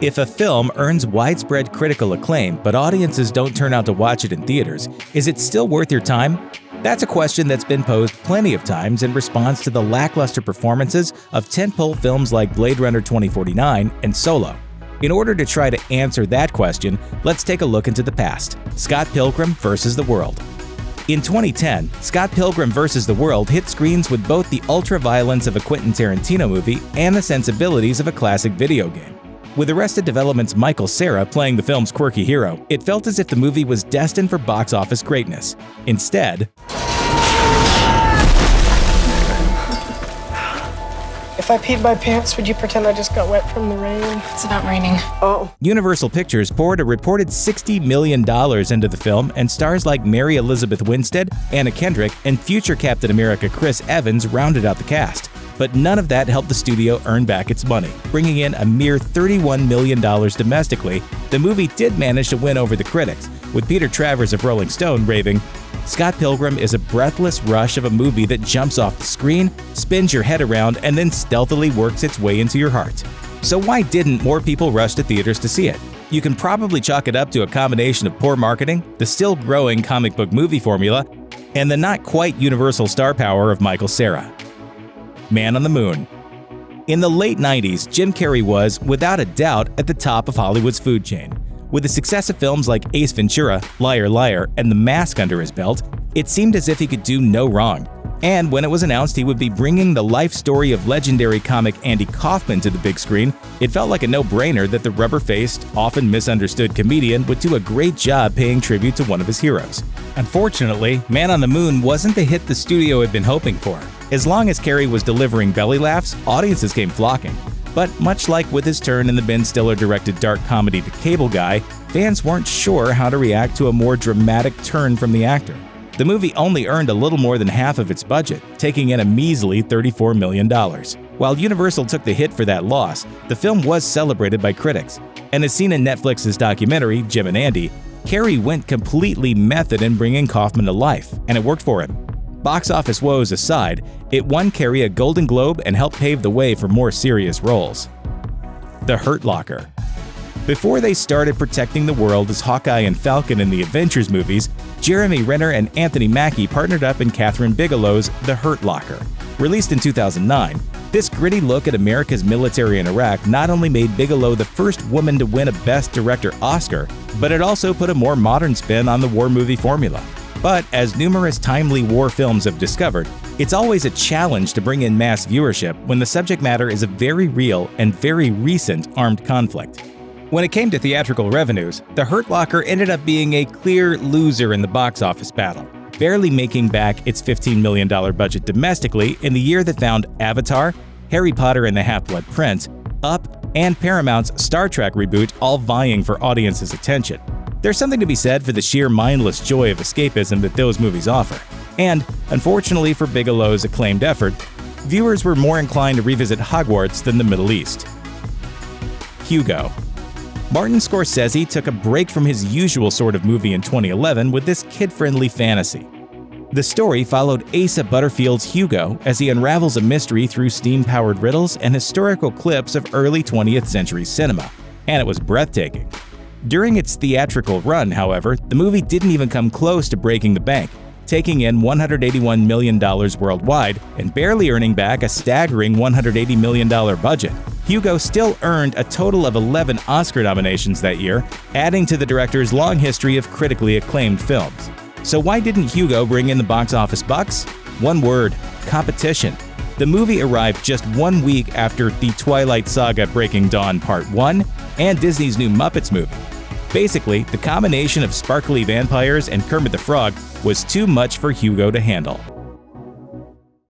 If a film earns widespread critical acclaim but audiences don't turn out to watch it in theaters, is it still worth your time? That's a question that's been posed plenty of times in response to the lackluster performances of tentpole films like Blade Runner 2049 and Solo. In order to try to answer that question, let's take a look into the past. Scott Pilgrim vs. the World. In 2010, Scott Pilgrim vs. the World hit screens with both the ultra-violence of a Quentin Tarantino movie and the sensibilities of a classic video game. With Arrested Development's Michael Cera playing the film's quirky hero, it felt as if the movie was destined for box office greatness. Instead, if I peed my pants, would you pretend I just got wet from the rain? It's not raining. Oh. Universal Pictures poured a reported $60 million into the film, and stars like Mary Elizabeth Winstead, Anna Kendrick, and future Captain America Chris Evans rounded out the cast. But none of that helped the studio earn back its money. Bringing in a mere $31 million domestically, the movie did manage to win over the critics, with Peter Travers of Rolling Stone raving, "Scott Pilgrim is a breathless rush of a movie that jumps off the screen, spins your head around, and then stealthily works its way into your heart." So why didn't more people rush to theaters to see it? You can probably chalk it up to a combination of poor marketing, the still growing comic book movie formula, and the not quite universal star power of Michael Cera. Man on the Moon. In the late 90s, Jim Carrey was, without a doubt, at the top of Hollywood's food chain. With the success of films like Ace Ventura, Liar Liar, and The Mask under his belt, it seemed as if he could do no wrong. And when it was announced he would be bringing the life story of legendary comic Andy Kaufman to the big screen, it felt like a no-brainer that the rubber-faced, often misunderstood comedian would do a great job paying tribute to one of his heroes. Unfortunately, Man on the Moon wasn't the hit the studio had been hoping for. As long as Carrey was delivering belly laughs, audiences came flocking. But much like with his turn in the Ben Stiller-directed dark comedy The Cable Guy, fans weren't sure how to react to a more dramatic turn from the actor. The movie only earned a little more than half of its budget, taking in a measly $34 million. While Universal took the hit for that loss, the film was celebrated by critics. And as seen in Netflix's documentary, Jim and Andy, Carrey went completely method in bringing Kaufman to life, and it worked for him. Box office woes aside, it won Carrey a Golden Globe and helped pave the way for more serious roles. The Hurt Locker. Before they started protecting the world as Hawkeye and Falcon in the Avengers movies, Jeremy Renner and Anthony Mackie partnered up in Kathryn Bigelow's The Hurt Locker. Released in 2009, this gritty look at America's military in Iraq not only made Bigelow the first woman to win a Best Director Oscar, but it also put a more modern spin on the war movie formula. But as numerous timely war films have discovered, it's always a challenge to bring in mass viewership when the subject matter is a very real and very recent armed conflict. When it came to theatrical revenues, The Hurt Locker ended up being a clear loser in the box office battle, barely making back its $15 million budget domestically in the year that found Avatar, Harry Potter and the Half-Blood Prince, Up, and Paramount's Star Trek reboot all vying for audiences' attention. There's something to be said for the sheer mindless joy of escapism that those movies offer. And, unfortunately for Bigelow's acclaimed effort, viewers were more inclined to revisit Hogwarts than the Middle East. Hugo. Martin Scorsese took a break from his usual sort of movie in 2011 with this kid-friendly fantasy. The story followed Asa Butterfield's Hugo as he unravels a mystery through steam-powered riddles and historical clips of early 20th century cinema, and it was breathtaking. During its theatrical run, however, the movie didn't even come close to breaking the bank, taking in $181 million worldwide and barely earning back a staggering $180 million budget. Hugo still earned a total of 11 Oscar nominations that year, adding to the director's long history of critically acclaimed films. So why didn't Hugo bring in the box office bucks? One word: competition. The movie arrived just 1 week after The Twilight Saga: Breaking Dawn Part 1 and Disney's new Muppets movie. Basically, the combination of sparkly vampires and Kermit the Frog was too much for Hugo to handle.